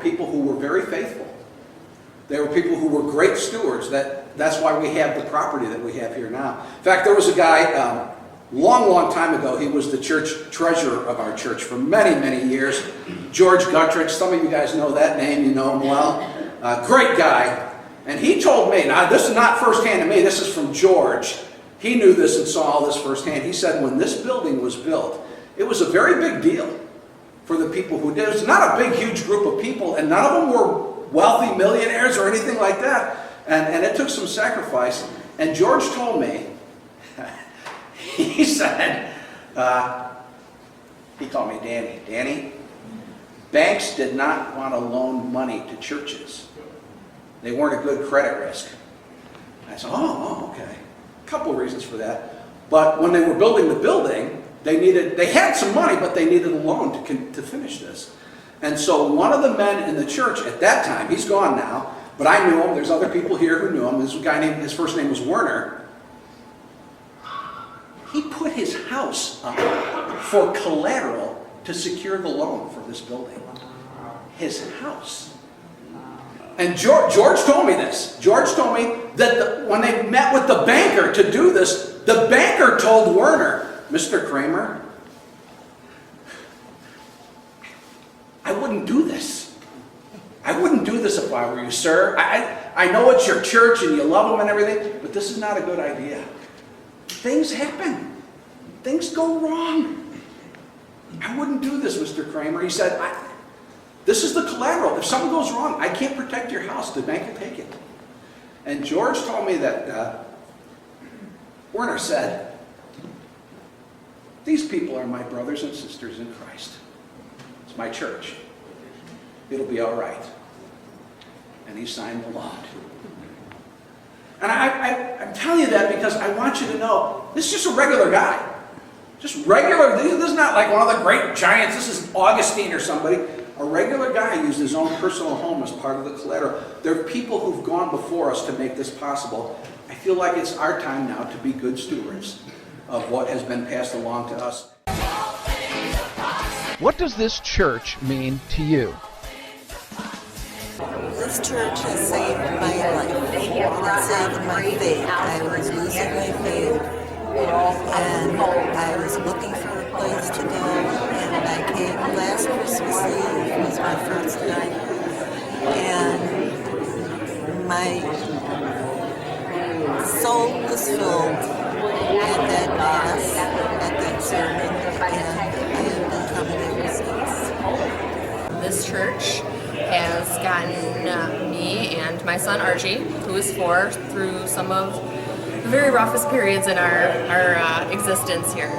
people who were very faithful. They were people who were great stewards. That's why we have the property that we have here now. In fact, there was a guy, long time ago, he was the church treasurer of our church for many years. George Guttridge, some of you guys know that name, you know him well. Great guy. And he told me, now this is not firsthand to me, this is from George. He knew this and saw all this firsthand. He said when this building was built, it was a very big deal for the people who did. It was not a big, huge group of people, and none of them were wealthy millionaires or anything like that. And it took some sacrifice. And George told me, he said, he called me Danny, banks did not want to loan money to churches. They weren't a good credit risk. I said, oh, okay. A couple of reasons for that. But when they were building the building, they had some money, but they needed a loan to finish this. And so one of the men in the church at that time, he's gone now, but I knew him. There's other people here who knew him. This guy his first name was Werner. He put his house up for collateral to secure the loan for this building. His house. And George told me this. George told me that when they met with the banker to do this, the banker told Werner, Mr. Kramer, I wouldn't do this. I wouldn't do this if I were you, sir. I know it's your church and you love them and everything, but this is not a good idea. Things happen. Things go wrong. I wouldn't do this, Mr. Kramer. He said, this is the collateral. If something goes wrong, I can't protect your house. The bank will take it. And George told me that Werner said, these people are my brothers and sisters in Christ. It's my church. It'll be all right. And he signed the loan. And I'm telling you that because I want you to know, this is just a regular guy. Just regular. This is not like one of the great giants. This is Augustine or somebody. A regular guy used his own personal home as part of the collateral. There are people who've gone before us to make this possible. I feel like it's our time now to be good stewards of what has been passed along to us. What does this church mean to you? This church has saved my life. It saved my faith. I was losing my faith, and I was looking for a place to go, and I came last Christmas Eve. It was my first night, and my soul was filled at that mass, at that sermon, and I have been coming ever since. This church has gotten me and my son Archie, who is 4, through some of the very roughest periods in our existence here.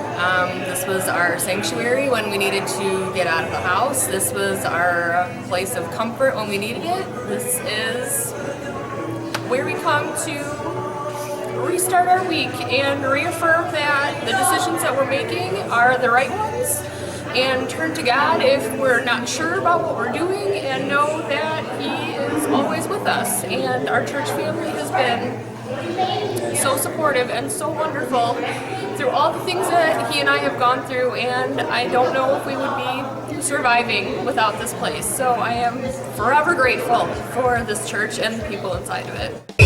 This was our sanctuary when we needed to get out of the house. This was our place of comfort when we needed it. This is where we come to restart our week and reaffirm that the decisions that we're making are the right ones, and turn to God if we're not sure about what we're doing, and know that He is always with us. And our church family has been so supportive and so wonderful through all the things that he and I have gone through, and I don't know if we would be surviving without this place. So I am forever grateful for this church and the people inside of it.